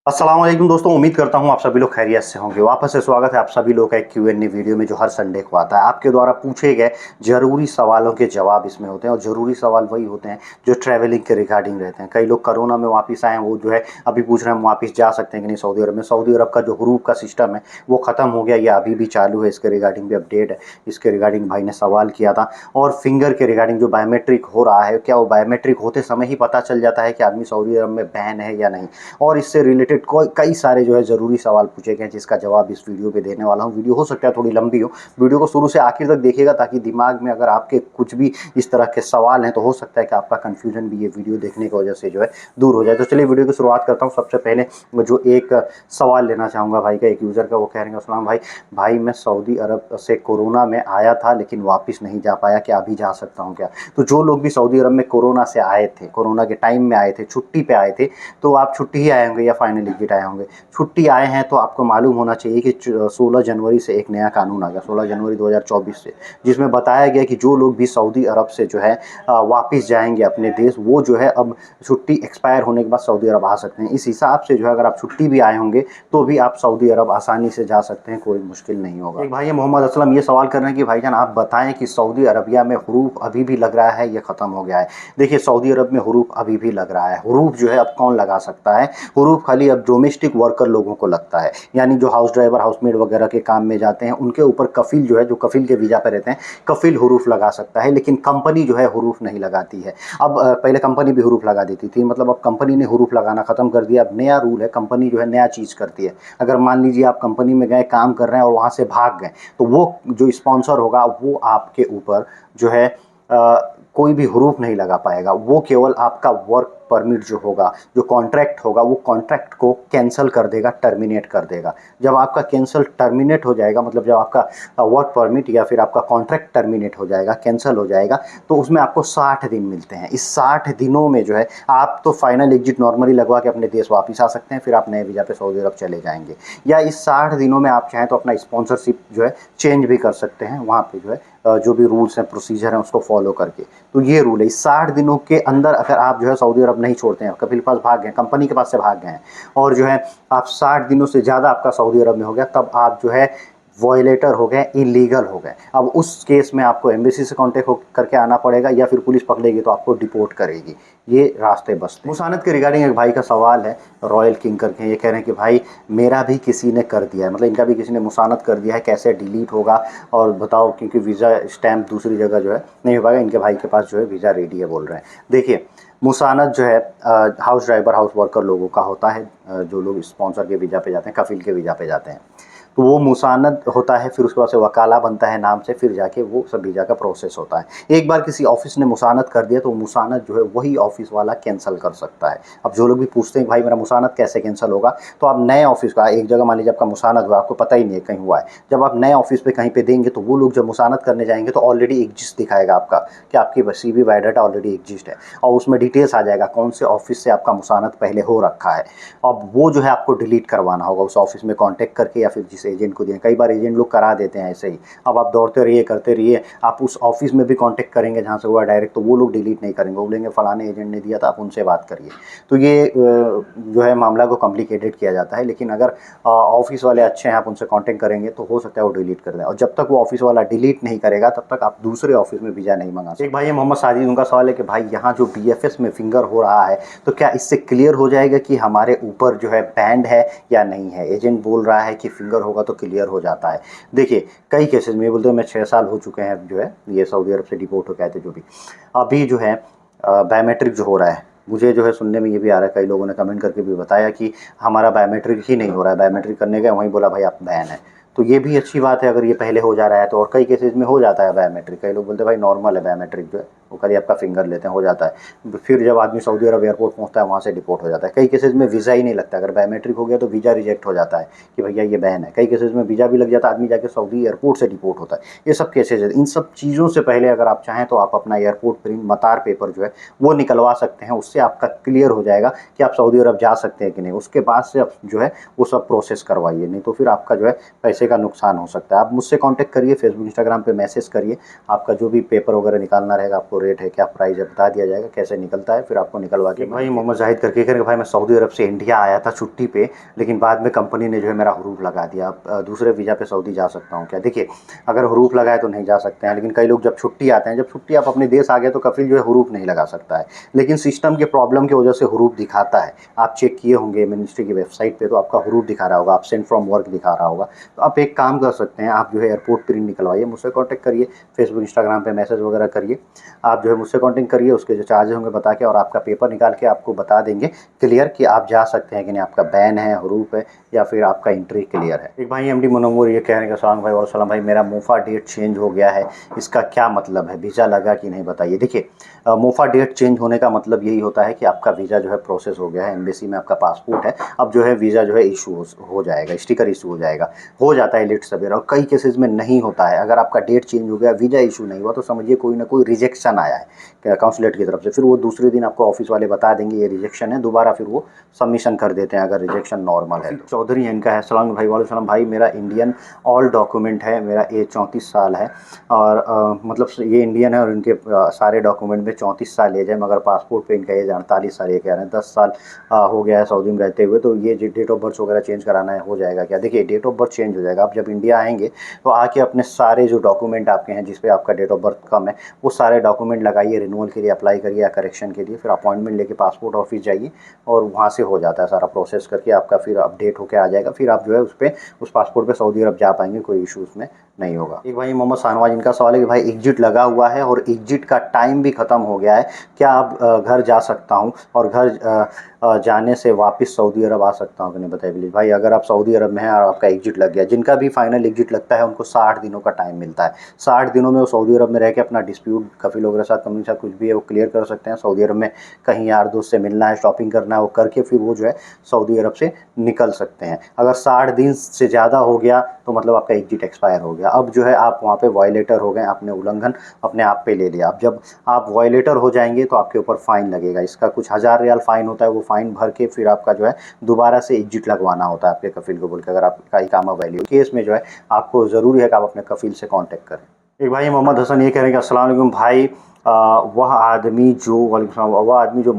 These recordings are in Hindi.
अस्सलाम वालेकुम दोस्तों, उम्मीद करता हूँ आप सभी लोग खैरियत से होंगे। वापस से स्वागत है आप सभी लोग का एक Q&A वीडियो में जो हर संडे को आता है। आपके द्वारा पूछे गए ज़रूरी सवालों के जवाब इसमें होते हैं और ज़रूरी सवाल वही होते हैं जो ट्रैवलिंग के रिगार्डिंग रहते हैं। कई लोग कोरोना में वापस आए हैं, वो जो है अभी पूछ रहे हैं हम वापस जा सकते हैं कि नहीं सऊदी अरब में। सऊदी अरब का जो हुरूफ का सिस्टम है वो ख़त्म हो गया या अभी भी चालू है, इसके रिगार्डिंग भी अपडेट है। इसके रिगार्डिंग भाई ने सवाल किया था। और फिंगर के रिगार्डिंग जो बायोमेट्रिक हो रहा है, क्या वो बायोमेट्रिक होते समय ही पता चल जाता है कि आदमी सऊदी अरब में बैन है या नहीं। और इससे रिलेटेड कई सारे जो है ज़रूरी सवाल पूछे गए जिसका जवाब इस वीडियो पे देने वाला हूँ। वीडियो हो सकता है थोड़ी लंबी हो, वीडियो को शुरू से आखिर तक देखिएगा ताकि दिमाग में अगर आपके कुछ भी इस तरह के सवाल हैं तो हो सकता है कि आपका कन्फ्यूजन भी ये वीडियो देखने की वजह से जो है दूर हो जाए। तो चलिए वीडियो की शुरुआत करता हूँ। सबसे पहले जो एक सवाल लेना चाहूँगा भाई का, एक यूज़र का, वो कह रहे हैं अस्सलाम भाई मैं सऊदी अरब से कोरोना में आया था लेकिन वापस नहीं जा पाया, क्या अभी जा सकता हूँ क्या? तो जो लोग भी सऊदी अरब में कोरोना से आए थे, कोरोना के टाइम में आए थे, छुट्टी पे आए थे, तो आप छुट्टी ही आए होंगे या फाइनल एग्जिट आए होंगे। छुट्टी आए हैं तो आपको मालूम होना चाहिए कि 16 जनवरी से एक नया कानून आ गया, 16 जनवरी 2024 से, जिसमें बताया गया कि जो लोग भी सऊदी अरब से जो है वापस जाएंगे अपने देश, वो जो है अब छुट्टी एक्सपायर होने के बाद सऊदी अरब आ सकते हैं। इस हिसाब से जो है अगर आप छुट्टी भी आए होंगे तो भी आप सऊदी अरब आसानी से जा सकते हैं, कोई मुश्किल नहीं होगा। एक भाई मोहम्मद असलम ये सवाल कर रहे हैं कि भाईजान आप बताएं कि सऊदी अरबिया में हुरूफ अभी भी लग रहा है, ये ख़त्म हो गया है? देखिए, सऊदी अरब में हुरूफ अभी भी लग रहा है। हुरूफ जो है अब कौन लगा सकता है? हुरूफ खाली अब डोमेस्टिक वर्कर लोगों को लगता है, यानी जो हाउस ड्राइवर, हाउसमेड वगैरह के काम में जाते हैं उनके ऊपर कफिल जो है, जो कफिल के वीज़ा पे रहते हैं, कफिल हुरूफ लगा सकता है। लेकिन कंपनी जो है हुरूफ नहीं लगाती है। अब पहले कंपनी भी हुरूफ लगा देती थी, मतलब अब कंपनी ने हुरूफ लगाना ख़त्म कर दिया। अब नया रूल है, कंपनी जो है नया चीज़ करती है। अगर मान लीजिए आप कंपनी में गए, काम कर रहे हैं और वहाँ से भाग गए, तो वो जो स्पॉन्सर होगा वो आपके ऊपर जो है कोई भी हुरूफ नहीं लगा पाएगा। वो केवल आपका वर्क परमिट जो होगा, जो कॉन्ट्रैक्ट होगा, वो कॉन्ट्रैक्ट को कैंसिल कर देगा, टर्मिनेट कर देगा। जब आपका कैंसिल टर्मिनेट हो जाएगा, मतलब जब आपका वर्क परमिट या फिर आपका कॉन्ट्रैक्ट टर्मिनेट हो जाएगा, कैंसिल हो जाएगा, तो उसमें आपको 60 दिन मिलते हैं। इस 60 दिनों में जो है आप तो फाइनल एग्जिट नॉर्मली लगवा के अपने देश वापस आ सकते हैं, फिर आप नए वीज़ा पे सऊदी अरब चले जाएंगे। या इस 60 दिनों में आप चाहें तो अपना स्पॉन्सरशिप जो है चेंज भी कर सकते हैं, वहाँ पे जो है जो भी रूल्स हैं, प्रोसीजर हैं, उसको फॉलो करके। तो ये रूल है, इस 60 दिनों के अंदर अगर आप जो है सऊदी अरब नहीं छोड़ते हैं, कफिल के पास भाग गए, कंपनी के पास से भाग गए हैं और जो है आप 60 दिनों से ज़्यादा आपका सऊदी अरब में हो गया, तब आप जो है वॉयलेटर हो गए, इलीगल हो गए। अब उस केस में आपको एम्बेसी से कांटेक्ट करके आना पड़ेगा या फिर पुलिस पकड़ेगी तो आपको डिपोर्ट करेगी। ये रास्ते बचते हैं। मुसानत के रिगार्डिंग एक भाई का सवाल है, रॉयल किंग करके, ये कह रहे हैं कि भाई मेरा भी किसी ने कर दिया है, मतलब इनका भी किसी ने मुसानत कर दिया है, कैसे डिलीट होगा और बताओ, क्योंकि वीज़ा स्टैम्प दूसरी जगह जो है नहीं हो पाएगा। इनके भाई के पास जो है वीज़ा रेडी है बोल रहे हैं। देखिए, मुसानत जो है हाउस ड्राइवर, हाउस वर्कर लोगों का होता है, जो लोग स्पॉन्सर के वीज़ा पे जाते हैं, कफिल के वीज़ा पे जाते हैं, तो वो मुसानद होता है। फिर उसके बाद से वकाला बनता है नाम से, फिर जाके वो सब वीज़ा का प्रोसेस होता है। एक बार किसी ऑफिस ने मुसानद कर दिया तो मुसानद जो है वही ऑफिस वाला कैंसिल कर सकता है। अब जो लोग भी पूछते हैं भाई मेरा मुसानद कैसे कैंसिल होगा, तो आप नए ऑफिस का, एक जगह मान लीजिए आपका मुसानद हुआ, आपको पता ही नहीं है कहीं हुआ है, जब आप नए ऑफिस पे कहीं पे देंगे तो वो लोग जब मुसानद करने जाएंगे तो ऑलरेडी एग्जिस्ट दिखाएगा आपका कि आपकी CV बायोडाटा ऑलरेडी एग्जिस्ट है और उसमें डिटेल्स आ जाएगा कौन से ऑफिस से आपका मुसानद पहले हो रखा है। अब वो जो है आपको डिलीट करवाना होगा उस ऑफिस में कॉन्टैक्ट करके या फिर जिस एजेंट को दिए। कई बार एजेंट लोग करा देते हैं ऐसे ही। अब आप दौड़ते रहिए, करते रहिए, आप उस ऑफिस में भी कांटेक्ट करेंगे जहाँ से हुआ डायरेक्ट, तो वो लोग डिलीट नहीं करेंगे, वो बोलेंगे फलाने एजेंट ने दिया था, आप उनसे बात करिए। तो ये जो है मामला को कॉम्प्लिकेटेड किया जाता है। लेकिन अगर ऑफिस वाले अच्छे हैं, आप उनसे कॉन्टेक्ट करेंगे तो हो सकता है वो डिलीट कर दें, और जब तक वो ऑफिस वाला डिलीट नहीं करेगा तब तक आप दूसरे ऑफिस में वीज़ा नहीं मंगा सकते। एक भाई है मोहम्मद साजिद, उनका सवाल है कि भाई यहाँ जो BFS में फिंगर हो रहा है तो क्या इससे क्लियर हो जाएगा कि हमारे ऊपर जो है बैंड है या नहीं है? एजेंट बोल रहा है कि फिंगर होगा तो क्लियर हो जाता है। देखिए, कई केसेस में बोलते हैं, मैं 6 साल हो चुके हैं जो है ये सऊदी अरब से डिपोर्ट हो गए थे, जो भी अभी जो है बायोमेट्रिक जो हो रहा है, मुझे जो है सुनने में ये भी आ रहा है, कई लोगों ने कमेंट करके भी बताया कि हमारा बायोमेट्रिक ही नहीं हो रहा है, बायोमेट्रिक करने गए वहीं बोला भाई आप बैन है। तो ये भी अच्छी बात है अगर ये पहले हो जा रहा है तो, और कई केसेस में हो जाता है बायोमेट्रिक। कई लोग बोलते हैं भाई नॉर्मल है बायोमेट्रिक, जो है वो खाली आपका फिंगर लेते हैं, हो जाता है। फिर जब आदमी सऊदी अरब एयरपोर्ट पहुंचता है वहाँ से डिपोर्ट हो जाता है। कई केसेस में वीज़ा ही नहीं लगता, अगर बायोमेट्रिक हो गया तो वीज़ा रिजेक्ट हो जाता है कि भैया ये बैन है। कई केसेस में वीज़ा भी लग जाता है, आदमी जाके सऊदी एयरपोर्ट से डिपोर्ट होता है। ये सब केसेज है। इन सब चीज़ों से पहले अगर आप चाहें तो आप अपना एयरपोर्ट प्रिंट, मतार पेपर जो है वो निकलवा सकते हैं, उससे आपका क्लियर हो जाएगा कि आप सऊदी अरब जा सकते हैं कि नहीं। उसके बाद से आप जो है वो सब प्रोसेस करवाइए, नहीं तो फिर आपका जो है पैसे पैसे का नुकसान हो सकता है। आप मुझसे कांटेक्ट करिए, फेसबुक इंस्टाग्राम पे मैसेज करिए, आपका जो भी पेपर वगैरह निकालना रहेगा, आपको रेट है क्या प्राइस है बता दिया जाएगा, कैसे निकलता है, फिर आपको निकलवा के भाई मोहम्मद जाहिद करके करेंगे। भाई मैं सऊदी अरब से इंडिया आया था छुट्टी पे, लेकिन बाद में कंपनी ने जो है मेरा हरूफ लगा दिया। अब दूसरे वीज़ा पे सऊदी जा सकता हूँ क्या? देखिए अगर हरूफ लगाए तो नहीं जा सकते हैं, लेकिन कई लोग जब छुट्टी आते हैं, जब छुट्टी आप अपने देश आ गए तो कफिल जो है हरूफ नहीं लगा सकता है, लेकिन सिस्टम के प्रॉब्लम की वजह से हरूफ दिखाता है। आप चेक किए होंगे मिनिस्ट्री की वेबसाइट पे, तो आपका हरूफ दिखा रहा होगा, एब्सेंट फ्रॉम वर्क दिखा रहा होगा। तो आप एक काम कर सकते हैं, आप जो है एयरपोर्ट प्रिंट निकलवाइए, मुझसे कॉन्टैक्ट करिए, फेसबुक इंस्टाग्राम पे मैसेज वगैरह करिए, आप जो है मुझसे कॉन्टैक्ट करिए, उसके जो चार्जेस होंगे बता के, और आपका पेपर निकाल के आपको बता देंगे क्लियर कि आप जा सकते हैं कि नहीं, आपका बैन है, हरूफ है, या फिर आपका एंट्री क्लियर है। एक भाई एमडी मुनव्वर ये कह रहे हैं कि सलाम भाई और सलाम भाई, मेरा मोफा डेट चेंज हो गया है, इसका क्या मतलब है, वीज़ा लगा कि नहीं बताइए। देखिए मोफा डेट चेंज होने का मतलब यही होता है कि आपका वीज़ा जो है प्रोसेस हो गया है, एम्बेसी में आपका पासपोर्ट है, अब जो है वीज़ा जो है इशू हो जाएगा, स्टिकर इशू हो जाएगा, हो जाता है लेट सवेरा, और कई केसेस में नहीं होता है। अगर आपका डेट चेंज हो गया, वीज़ा इशू नहीं हुआ, तो समझिए कोई ना कोई रिजेक्शन आया है काउंसलेट की तरफ से, फिर वो दूसरे दिन आपको ऑफिस वाले बता देंगे ये रिजेक्शन है, दोबारा फिर वो सबमिशन कर देते हैं अगर रिजेक्शन नॉर्मल है। चौधरी है इनका है, सलाम भाई वाले सलाम भाई, मेरा इंडियन ऑल डॉक्यूमेंट है, मेरा एज 34 साल है, और मतलब ये इंडियन है और इनके सारे डॉक्यूमेंट में 34 साल एज है, मगर पासपोर्ट पे इनका एज 48 साल ये कह रहे हैं। 10 साल हो गया है सऊदी में रहते हुए, तो ये डेट ऑफ बर्थ वगैरह चेंज कराना है, हो जाएगा क्या? देखिए डेट ऑफ बर्थ चेंज हो जाएगा, आप जब इंडिया आएंगे तो आके अपने सारे जो डॉक्यूमेंट आपके हैं जिसपे आपका डेट ऑफ बर्थ कम है, वो सारे डॉक्यूमेंट लगाइए, रिन्यूअल के लिए अप्लाई करिए या करेक्शन के लिए, फिर अपॉइंटमेंट लेके पासपोर्ट ऑफिस जाइए, और वहाँ से हो जाता है सारा प्रोसेस करके आपका, फिर अपडेट होके आ जाएगा, फिर आप जो है उस पासपोर्ट पे सऊदी अरब जा पाएंगे, कोई इशू उसमें नहीं होगा। एक भाई मोहम्मद शाहनवाज इनका सवाल है कि भाई एग्जिट लगा हुआ है और एग्जिट का टाइम भी ख़त्म हो गया है, क्या अब घर जा सकता हूँ, और घर जाने से वापस सऊदी अरब आ सकता हूँ कि नहीं, बताइए प्लीज़। भाई अगर आप सऊदी अरब में हैं और आपका एग्जिट लग गया, जिनका भी फाइनल एग्जिट लगता है उनको 60 दिनों का टाइम मिलता है। 60 दिनों में वो सऊदी अरब में रह के अपना डिस्प्यूट कफिल वगैरह साथ, कंपनी के साथ कुछ भी है वो क्लियर कर सकते हैं। सऊदी अरब में कहीं यार दोस्त से मिलना है, शॉपिंग करना है, वो करके फिर वो जो है सऊदी अरब से निकल सकते हैं। अगर 60 दिन से ज़्यादा हो गया तो मतलब आपका एग्जिट एक्सपायर हो गया, अब जो है आप वहाँ पे वायलेटर हो गए, आपने उल्लंघन अपने आप पे ले लिया। अब जब आप वायलेटर हो जाएंगे तो आपके ऊपर फ़ाइन लगेगा, इसका कुछ 1000 रियाल फ़ाइन होता है, वो फ़ाइन भर के फिर आपका जो है दोबारा से एग्जिट लगवाना होता है आपके कफिल को बोल के, अगर आपका इकामा वैल्यू केस में जो है आपको ज़रूरी है कि आप अपने कफिल से कॉन्टैक्ट करें। एक भाई मोहम्मद हसन ये कह रहे हैं कि अस्सलाम वालेकुम भाई, वह आदमी जो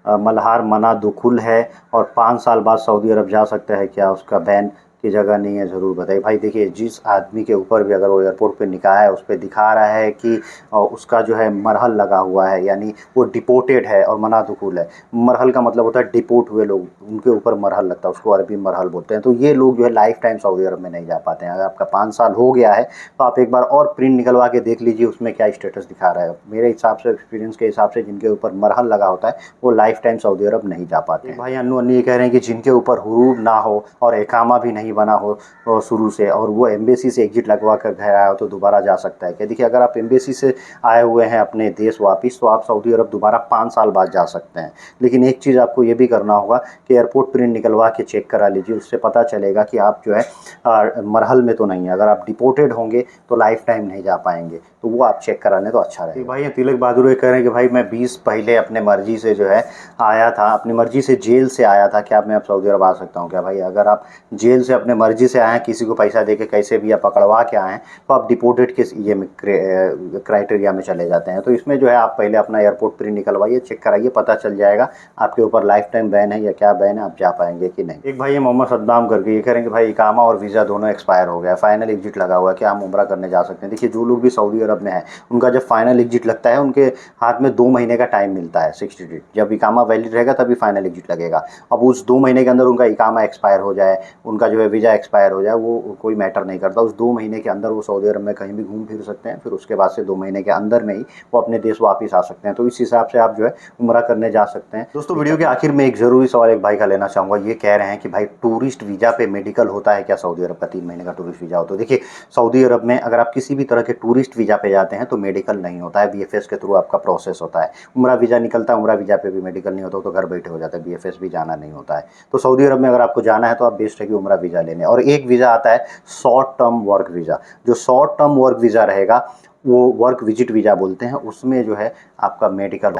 मल्हार मना दुखुल है और 5 साल बाद सऊदी अरब जा सकता है क्या, उसका बैन की जगह नहीं है, ज़रूर बताइए। भाई देखिए जिस आदमी के ऊपर भी अगर वो एयरपोर्ट पे निकाह है, उस पर दिखा रहा है कि उसका जो है मरहल लगा हुआ है, यानी वो डिपोटेड है, और मना दुखुल है, मरहल का मतलब होता है डिपोट हुए लोग, उनके ऊपर मरहल लगता है, उसको अरबी मरहल बोलते हैं। तो ये लोग जो है लाइफ टाइम सऊदी अरब में नहीं जा पाते हैं। अगर आपका 5 साल हो गया है तो आप एक बार और प्रिंट निकलवा के देख लीजिए उसमें क्या स्टेटस दिखा रहा है। मेरे हिसाब से, एक्सपीरियंस के हिसाब से, जिनके ऊपर मरहल लगा होता है वो लाइफ टाइम सऊदी अरब नहीं जा पाते हैं। भाई अन्नू अन्नी ये कह रहे हैं कि जिनके ऊपर हुरूब ना हो और इकामा भी नहीं बना हो शुरू से, और वो एम्बेसी से एग्जिट लगवा कर घर आया हो, तो दोबारा जा सकता है क्या? देखिए अगर आप एम्बेसी से आए हुए हैं अपने देश वापस, तो आप सऊदी अरब दोबारा 5 साल बाद जा सकते हैं। लेकिन एक चीज़ आपको ये भी करना होगा कि एयरपोर्ट प्रिंट निकलवा के चेक करा लीजिए, उससे पता चलेगा कि आप जो है मरहल में तो नहीं है। अगर आप डिपोर्टेड होंगे तो लाइफ टाइम नहीं जा पाएंगे, तो वो आप चेक करा लें तो अच्छा रहेगा। भाई तिलक बहादुर ये कह रहे हैं कि भाई मैं 20 पहले अपने मर्जी से जो है आया था, अपनी मर्जी से जेल से आया था, क्या मैं अब सऊदी अरब आ सकता हूँ क्या? भाई अगर आप जेल से अपने मर्जी से आए हैं, किसी को पैसा दे के कैसे भी या पकड़वा के आए हैं, तो आप डिपोर्टेड के ये में क्राइटेरिया में चले जाते हैं। तो इसमें जो है आप पहले अपना एयरपोर्ट प्रिंट निकलवाइए, चेक कराइए, पता चल जाएगा आपके ऊपर लाइफ टाइम बैन है या क्या बैन है, आप जा पाएंगे कि नहीं। एक भाई मोहम्मद सद्दाम करके ये कह रहे हैं कि भाई इकामा और वीज़ा दोनों एक्सपायर हो गया, फाइनल एग्जिट लगा हुआ है, क्या हम उम्रा करने जा सकते हैं? देखिए जो लोग भी सऊदी अरब में है, उनका जब फाइनल एग्जिट लगता है उनके हाथ में 2 महीने का टाइम मिलता है, 60 डेज। जब इकामा वैलिड रहेगा तभी फाइनल एग्जिट लगेगा। अब उस 2 महीने के अंदर उनका इकामा एक्सपायर हो जाए, उनका जो है वीज़ा एक्सपायर हो जाए, वो कोई मैटर नहीं करता। उस 2 महीने के अंदर वो सऊदी अरब में कहीं भी घूम फिर सकते हैं, फिर उसके बाद से 2 महीने के अंदर में ही वो अपने देश वापस आ सकते हैं। तो इस हिसाब से आप जो है उम्रा करने जा सकते हैं। दोस्तों वीडियो के आखिर में एक ज़रूरी सवाल एक भाई का लेना चाहूँगा, ये कह रहे हैं कि भाई टूरिस्ट वीज़ा पे मेडिकल होता है क्या सऊदी अरब का? 3 महीने का टूरिस्ट वीज़ा हो तो देखिए सऊदी अरब में अगर आप किसी भी तरह के टूरिस्ट वीज़ा पे जाते हैं तो मेडिकल नहीं होता है, BFS के थ्रू आपका प्रोसेस होता है। उम्रा वीज़ा निकलता है, उम्रा वीज़ा पे भी मेडिकल नहीं होता, तो घर बैठे हो जाता है, BFS भी जाना नहीं होता है। तो सऊदी अरब में अगर आपको जाना है तो आप बेस्ट है कि उम्रा वीज़ा लेने। और एक वीज़ा आता है शॉर्ट टर्म वर्क वीज़ा, जो शॉर्ट टर्म वर्क वीज़ा रहेगा वो वर्क विजिट वीज़ा बोलते हैं, उसमें जो है आपका मेडिकल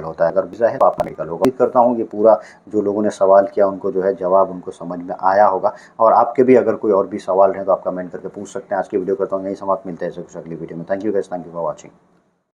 होता है। अगर वीज़ा है तो आपका मेडिकल होगा। उम्मीद करता हूँ ये पूरा जो लोगों ने सवाल किया उनको जो है जवाब उनको समझ में आया होगा, और आपके भी अगर कोई और भी सवाल हैं तो आप कमेंट करके पूछ सकते हैं। आज की वीडियो करता हूँ यहीं समाप्त, मिलते हैं ऐसे कुछ अगली वीडियो में। Thank you guys, thank you for watching.